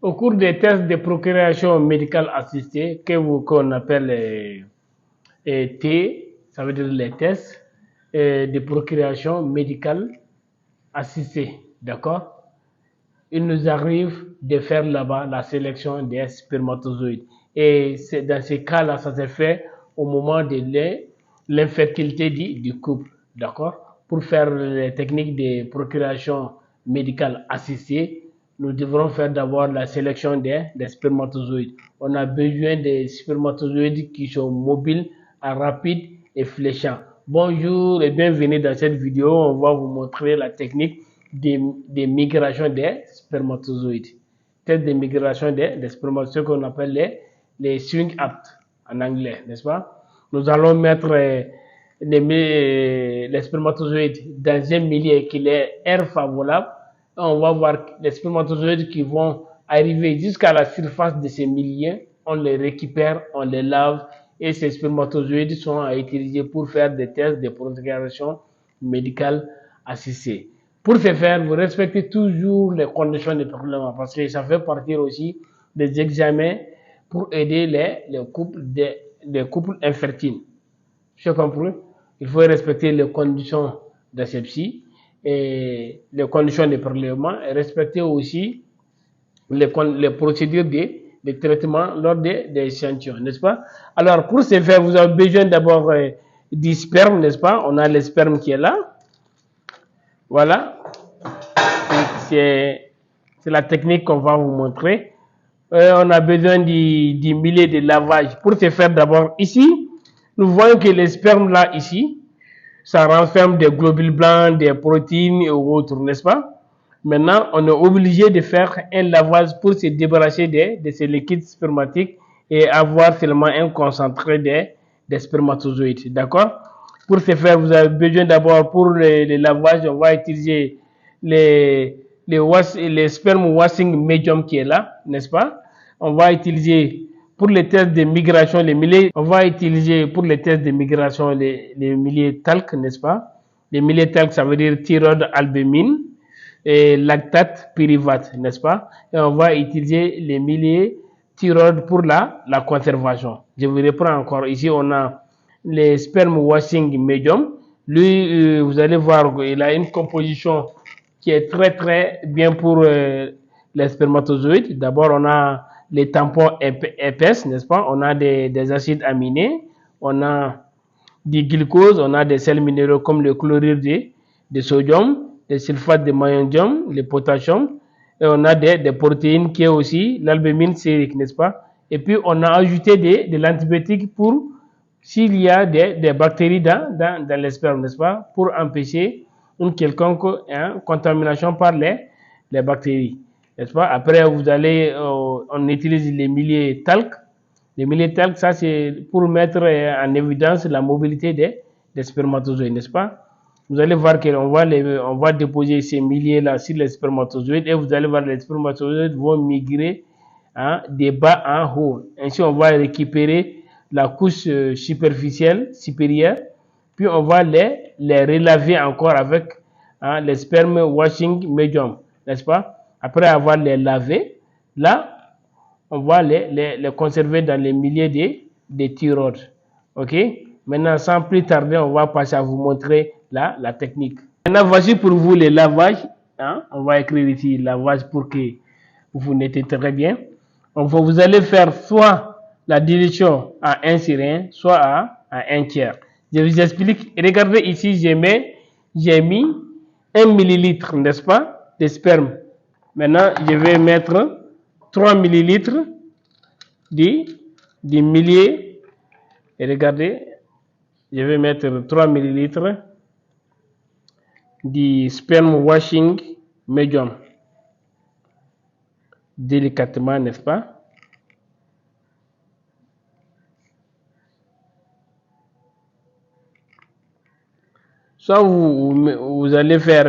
Au cours des tests de procréation médicale assistée, qu'on appelle T, ça veut dire les tests de procréation médicale assistée, d'accord? Il nous arrive de faire là-bas la sélection des spermatozoïdes. Et dans ces cas-là, ça se fait au moment de l'infertilité du couple, d'accord? Pour faire les techniques de procuration médicale assistée, nous devrons faire d'abord la sélection des spermatozoïdes. On a besoin des spermatozoïdes qui sont mobiles, rapides et fléchants. Bonjour et bienvenue dans cette vidéo. On va vous montrer la technique de migration des spermatozoïdes. Test de migration des spermatozoïdes qu'on appelle les swing act en anglais, n'est-ce pas? Nous allons mettre les spermatozoïdes dans un milieu qui est air favorable. On va voir les spermatozoïdes qui vont arriver jusqu'à la surface de ces milieux. On les récupère, on les lave et ces spermatozoïdes sont à utiliser pour faire des tests de procréation médicale assistée. Pour ce faire, vous respectez toujours les conditions de prélèvement parce que ça fait partie aussi des examens pour aider les couples infertiles. J'ai compris. Il faut respecter les conditions d'asepsie et les conditions de prélèvement et respecter aussi les procédures de traitement lors des échantillons, n'est-ce pas? Alors, pour ce faire, vous avez besoin d'abord du sperme, n'est-ce pas? On a le sperme qui est là. Voilà. C'est la technique qu'on va vous montrer. On a besoin du milieu de lavage. Pour ce faire, d'abord, ici, nous voyons que le sperme là, ici, ça renferme des globules blancs, des protéines et autres, n'est-ce pas? Maintenant, on est obligé de faire un lavage pour se débarrasser de ces liquides spermatiques et avoir seulement un concentré des spermatozoïdes, d'accord? Pour ce faire, vous avez besoin d'abord, pour le lavage, on va utiliser les sperm washing medium qui est là, n'est-ce pas? On va utiliser pour les tests de migration, les milliers, on va utiliser pour les tests de migration les milliers talc, n'est-ce pas? Les milliers talc, ça veut dire thyroïde albumine et lactate pyruvate, n'est-ce pas? Et on va utiliser les milliers thyroïde pour la conservation. Je vous reprends encore. Ici, on a les sperm washing medium. Lui, vous allez voir, il a une composition qui est très très bien pour les spermatozoïdes. D'abord, on a les tampons épaisses, n'est-ce pas? On a des acides aminés, on a du glucose, on a des sels minéraux comme le chlorure de sodium, le sulfate de magnésium, le potassium, et on a des protéines qui est aussi l'albumine sérique, n'est-ce pas? Et puis, on a ajouté de l'antibiotique pour s'il y a des bactéries dans les spermes, n'est-ce pas? Pour empêcher une quelconque contamination par les bactéries, n'est-ce pas? Après, on utilise les milliers talc. Les milliers talc, ça c'est pour mettre en évidence la mobilité des spermatozoïdes, n'est-ce pas? Vous allez voir qu'on va déposer ces milliers-là sur les spermatozoïdes et vous allez voir les spermatozoïdes vont migrer de bas en haut. Ainsi, on va récupérer la couche superficielle, supérieure, puis on va les relaver encore avec les sperm washing medium, n'est-ce pas? Après avoir les lavés, là, on va les conserver dans les milliers de thyroïdes. Ok? Maintenant, sans plus tarder, on va passer à vous montrer la technique. Maintenant, voici pour vous le lavage. On va écrire ici lavage pour que vous notez très bien. Vous allez faire soit la dilution à 1 sur 1, soit à 1 tiers. Je vous explique. Regardez ici, j'ai mis 1 millilitre, n'est-ce pas, de sperme. Maintenant, je vais mettre 3 millilitres du millier. Et regardez, je vais mettre 3 millilitres du sperm washing medium. Délicatement, n'est-ce pas? Soit vous allez faire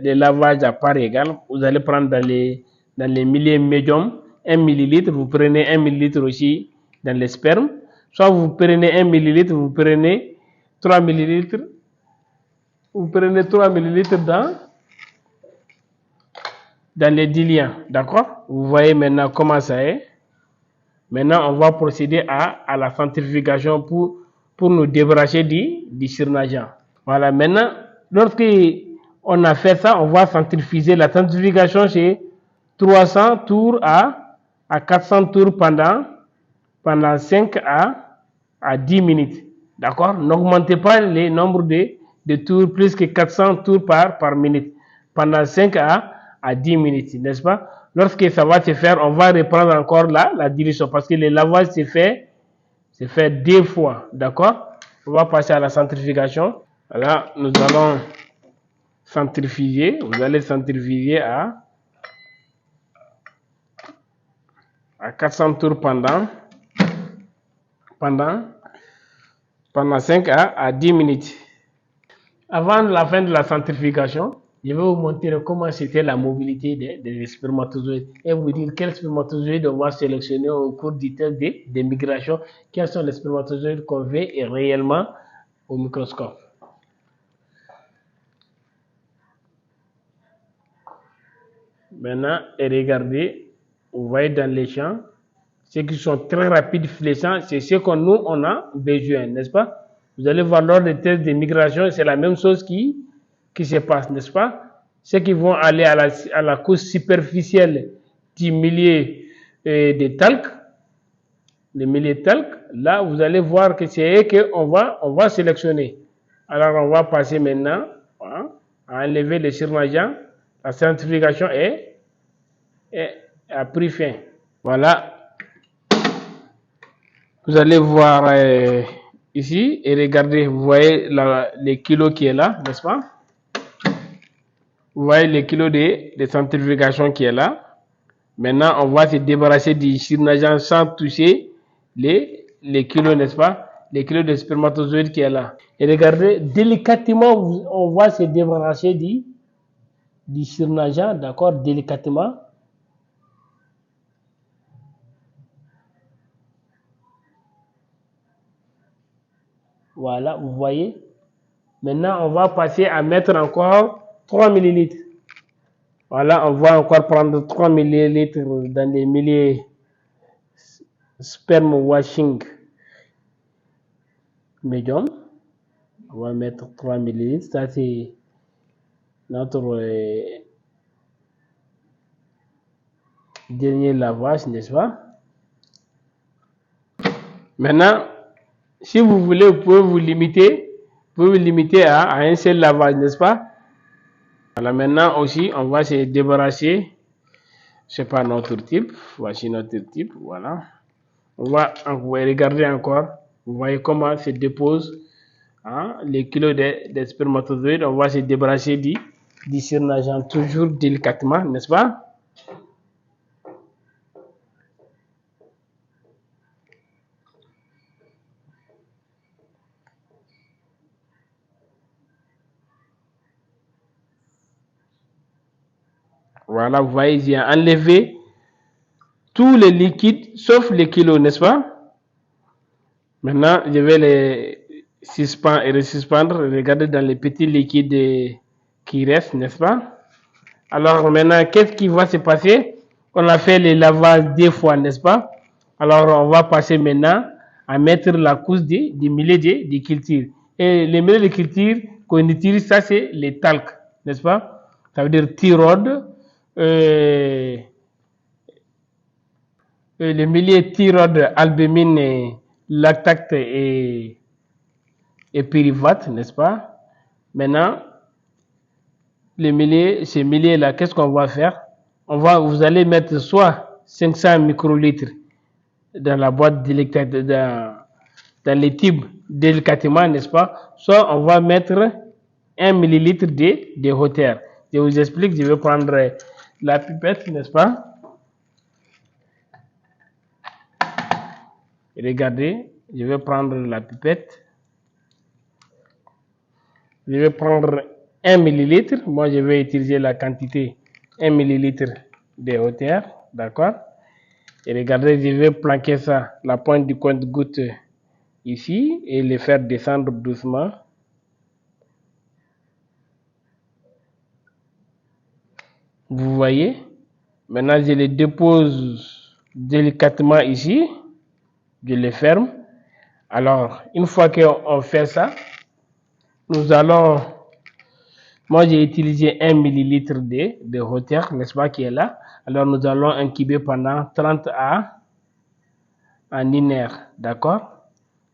des lavages à part égale. Vous allez prendre dans les milliers médiums 1 millilitre. Vous prenez 1 millilitre aussi dans les spermes. Soit vous prenez 1 millilitre, vous prenez 3 millilitres. Vous prenez 3 millilitres dans les diluants. D'accord? Vous voyez maintenant comment ça est. Maintenant, on va procéder à la centrifugation pour nous débarrasser du surnageant. Voilà, maintenant, lorsque on a fait ça, on va centrifuger. La centrifugation, c'est 300 tours à 400 tours pendant 5 à 10 minutes. D'accord? N'augmentez pas le nombre de tours plus que 400 tours par minute pendant 5 à 10 minutes, n'est-ce pas? Lorsque ça va se faire, on va reprendre encore la dilution parce que le lavage se fait 2 fois. D'accord? On va passer à la centrifugation. Voilà, nous allons centrifuger. Vous allez centrifuger à 400 tours pendant 5 à 10 minutes. Avant la fin de la centrifugation, je vais vous montrer comment c'était la mobilité des spermatozoïdes et vous dire quels spermatozoïdes on va sélectionner au cours du test de migration, quels sont les spermatozoïdes qu'on veut réellement au microscope. Maintenant, et regardez, vous voyez dans les champs, ceux qui sont très rapides, fléchants, c'est ce que nous, on a besoin, n'est-ce pas? Vous allez voir lors des tests de migration, c'est la même chose qui se passe, n'est-ce pas? Ceux qui vont aller à la couche superficielle du milieu de talc, le milieu de talc, là, vous allez voir que c'est eux qu'on va sélectionner. Alors, on va passer maintenant à enlever les surnageants. La centrifugation a pris fin. Voilà. Vous allez voir ici et regardez, vous voyez le kilo qui est là, n'est-ce pas? Vous voyez le kilo de centrifugation qui est là. Maintenant, on va se débarrasser du surnageant sans toucher les kilos, n'est-ce pas? Les kilos de spermatozoïdes qui est là. Et regardez, délicatement, on va se débarrasser du surnageant, d'accord? Délicatement. Voilà, vous voyez. Maintenant, on va passer à mettre encore 3 ml. Voilà, on va encore prendre 3 ml dans les milliers sperm washing medium. On va mettre 3 ml. Ça, c'est notre dernier lavage, n'est-ce pas? Maintenant, si vous voulez, vous pouvez vous limiter à un seul lavage, n'est-ce pas? Voilà, maintenant aussi, on va se débarrasser, je sais pas, notre type. Voici notre type, voilà. On va regarder encore. Vous voyez comment se dépose les kilos de spermatozoïdes. On va se débarrasser du surnageant toujours délicatement, n'est-ce pas? Voilà, vous voyez, j'ai enlevé tous les liquides sauf les kilos, n'est-ce pas? Maintenant, je vais les suspendre et resuspendre. Regardez dans les petits liquides qui restent, n'est-ce pas? Alors maintenant, qu'est-ce qui va se passer? On a fait le lavage 2 fois, n'est-ce pas? Alors, on va passer maintenant à mettre la couche du milieu de culture. Et le milieu de culture qu'on utilise, ça c'est les talcs, n'est-ce pas? Ça veut dire thyroïde, le milieu thyroïde, albumine, lactate et pyruvate, n'est-ce pas? Maintenant, ces milliers-là, qu'est-ce qu'on va faire? Vous allez mettre soit 500 microlitres dans la boîte dans les tubes délicatement, n'est-ce pas? Soit on va mettre 1 millilitre de hauteur. Je vous explique, je vais prendre la pipette, n'est-ce pas? Regardez, je vais prendre la pipette. Je vais prendre 1 millilitre. Moi, je vais utiliser la quantité 1 millilitre de hauteur. D'accord? Et regardez, je vais planquer ça, la pointe du compte-goutte ici et le faire descendre doucement. Vous voyez? Maintenant, je les dépose délicatement ici. Je les ferme. Alors, une fois qu'on fait ça, nous allons... Moi, j'ai utilisé 1 millilitre de water, n'est-ce pas, qui est là. Alors, nous allons incuber pendant 30 à 1 heure, d'accord?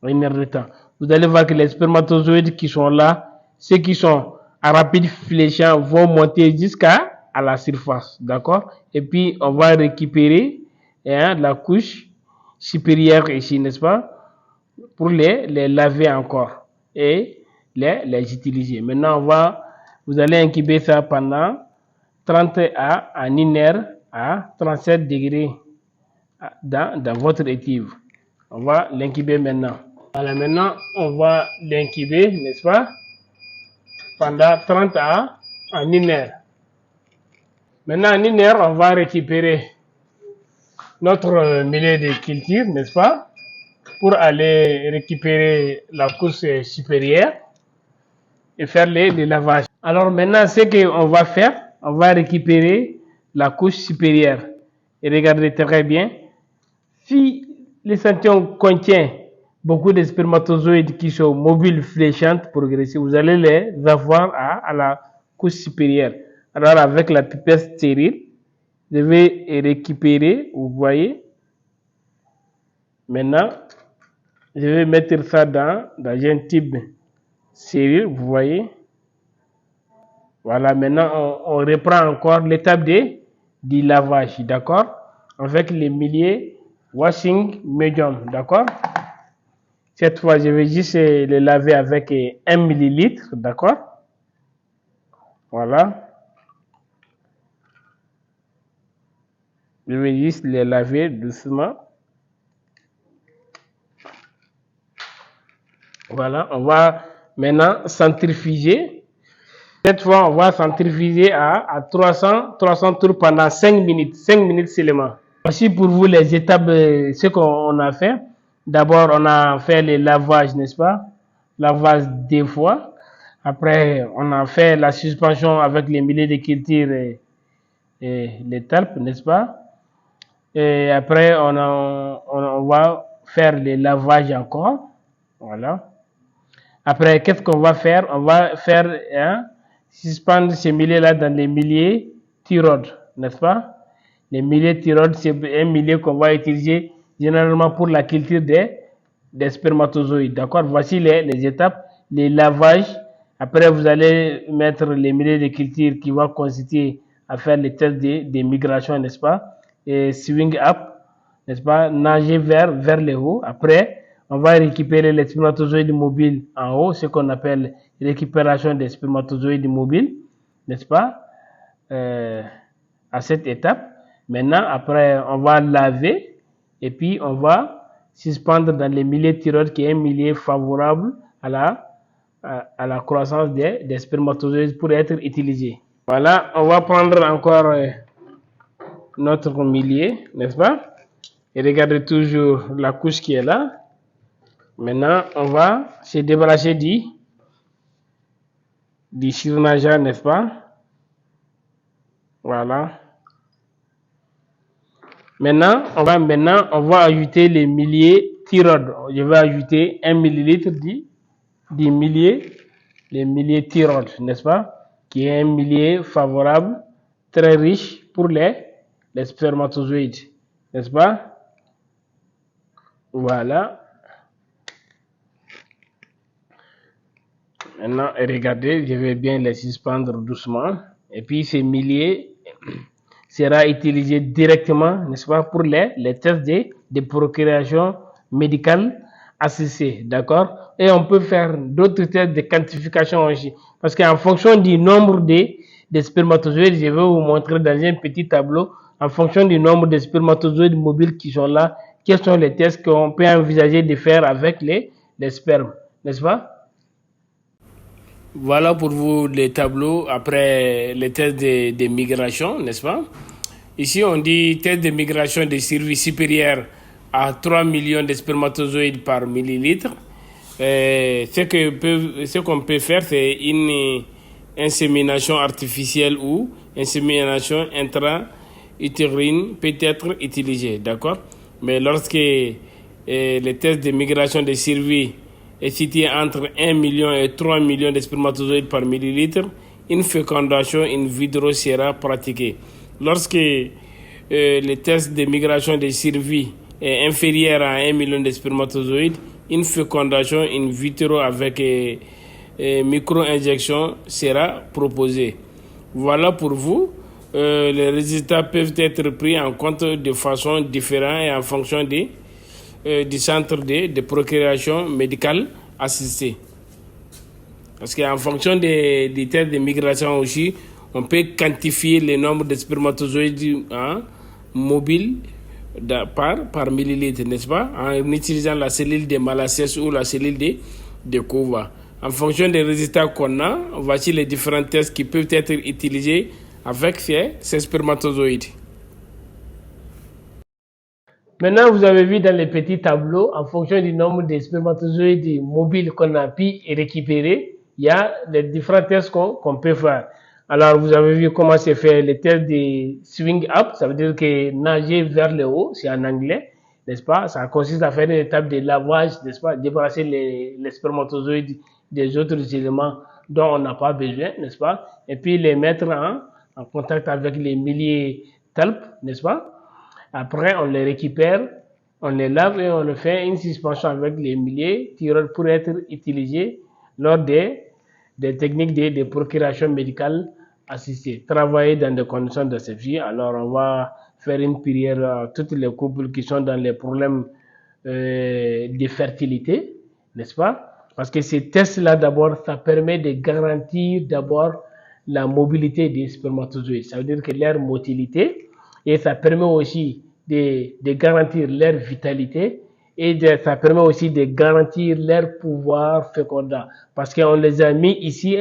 1 heure de temps. Vous allez voir que les spermatozoïdes qui sont là, ceux qui sont à rapide fléchant, vont monter jusqu'à la surface, d'accord? Et puis, on va récupérer la couche supérieure ici, n'est-ce pas? Pour les laver encore et les utiliser. Maintenant, vous allez incuber ça pendant 30 à 1 heure à 37 degrés dans votre étive. On va l'incuber maintenant. Voilà, maintenant, on va l'incuber, n'est-ce pas, pendant 30 à 1 heure. Maintenant, en 1 heure, on va récupérer notre milieu de culture, n'est-ce pas, pour aller récupérer la couche supérieure et faire les lavages. Alors maintenant, ce qu'on va faire, on va récupérer la couche supérieure. Et regardez très bien, si l'échantillon contient beaucoup de spermatozoïdes qui sont mobiles, fléchantes, progressives, vous allez les avoir à la couche supérieure. Alors avec la pipette stérile, je vais récupérer, vous voyez. Maintenant, je vais mettre ça dans un tube stérile, vous voyez. Voilà, maintenant on reprend encore l'étape du lavage, d'accord, avec les milieux washing medium, d'accord. Cette fois, je vais juste le laver avec 1 millilitre, d'accord. Voilà. Je vais juste le laver doucement. Voilà, on va maintenant centrifuger. Cette fois, on va centrifuger à 300 tours pendant 5 minutes. 5 minutes seulement. Voici pour vous les étapes, ce qu'on a fait. D'abord, on a fait le lavage, n'est-ce pas? Lavage 2 fois. Après, on a fait la suspension avec les milieux de culture et les talpes, n'est-ce pas? Et après, on va faire le lavage encore. Voilà. Après, qu'est-ce qu'on va faire? On va faire suspendre ces milieux-là dans les milieux thyroïdes, n'est-ce pas? Les milieux thyroïdes, c'est un milieu qu'on va utiliser généralement pour la culture des spermatozoïdes. D'accord? Voici les étapes. Les lavages. Après, vous allez mettre les milieux de culture qui vont consister à faire les tests de migration, n'est-ce pas? Et swing up, n'est-ce pas? Nager vers le haut. Après, on va récupérer les spermatozoïdes mobiles en haut, ce qu'on appelle récupération des spermatozoïdes mobiles, n'est-ce pas? À cette étape. Maintenant, après, on va laver et puis on va suspendre dans les milieux thyroïdes qui est un milieu favorable à la croissance des spermatozoïdes pour être utilisé. Voilà, on va prendre encore notre milieu, n'est-ce pas? Et regardez toujours la couche qui est là. Maintenant, on va se débarrasser du surnageant, n'est-ce pas? Voilà. Maintenant, on va ajouter les milieux thyroïdes. Je vais ajouter 1 millilitre du milieu, les milieux thyroïdes, n'est-ce pas? Qui est un milieu favorable, très riche pour les spermatozoïdes, n'est-ce pas? Voilà. Maintenant, regardez, je vais bien les suspendre doucement. Et puis, ces milieux sera utilisé directement, n'est-ce pas, pour les tests de procréation médicale assistée, d'accord? Et on peut faire d'autres tests de quantification aussi. Parce qu'en fonction du nombre de spermatozoïdes, je vais vous montrer dans un petit tableau, en fonction du nombre de spermatozoïdes mobiles qui sont là, quels sont les tests qu'on peut envisager de faire avec les spermes, n'est-ce pas? Voilà pour vous les tableaux après les tests de migration, n'est-ce pas? Ici, on dit test de migration de survie supérieure à 3 millions de spermatozoïdes par millilitre. Ce qu'on peut faire, c'est une insémination artificielle ou insémination utérine peut être utilisé, d'accord? Mais lorsque les tests de migration de survie est situé entre 1 million et 3 millions de spermatozoïdes par millilitre, une fécondation in vitro sera pratiquée. Lorsque le test de migration de survie est inférieur à 1 million de spermatozoïdes, une fécondation in vitro avec micro-injection sera proposée. Voilà pour vous. Les résultats peuvent être pris en compte de façon différente et en fonction du centre de procréation médicale assistée. Parce qu'en fonction des tests de migration aussi, on peut quantifier le nombre de spermatozoïdes mobiles par millilitre, n'est-ce pas? En utilisant la cellule de Malassez ou la cellule de Cova. En fonction des résultats qu'on a, voici les différents tests qui peuvent être utilisés avec ces spermatozoïdes. Maintenant, vous avez vu dans les petits tableaux, en fonction du nombre de spermatozoïdes mobiles qu'on a pu récupérer, il y a les différents tests qu'on peut faire. Alors, vous avez vu comment c'est fait le test de swing up, ça veut dire que nager vers le haut, c'est en anglais, n'est-ce pas? Ça consiste à faire une étape de lavage, n'est-ce pas? Débarrasser les spermatozoïdes des autres éléments dont on n'a pas besoin, n'est-ce pas? Et puis les mettre en contact avec les milliers talpes, n'est-ce pas? Après, on les récupère, on les lave et on fait une suspension avec les milliers tireurs pour être utilisés lors des techniques de procuration médicale assistée. Travailler dans des conditions d'asepsie. Alors, on va faire une prière à tous les couples qui sont dans les problèmes de fertilité, n'est-ce pas? Parce que ces tests-là, d'abord, ça permet de garantir d'abord la mobilité des spermatozoïdes. Ça veut dire que leur motilité, et ça permet aussi de garantir leur vitalité et ça permet aussi de garantir leur pouvoir fécondant parce qu'on les a mis ici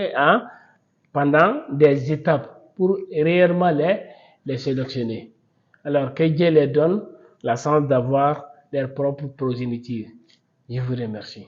pendant des étapes pour réellement les sélectionner. Alors que Dieu les donne la chance d'avoir leur propre progéniture. Je vous remercie.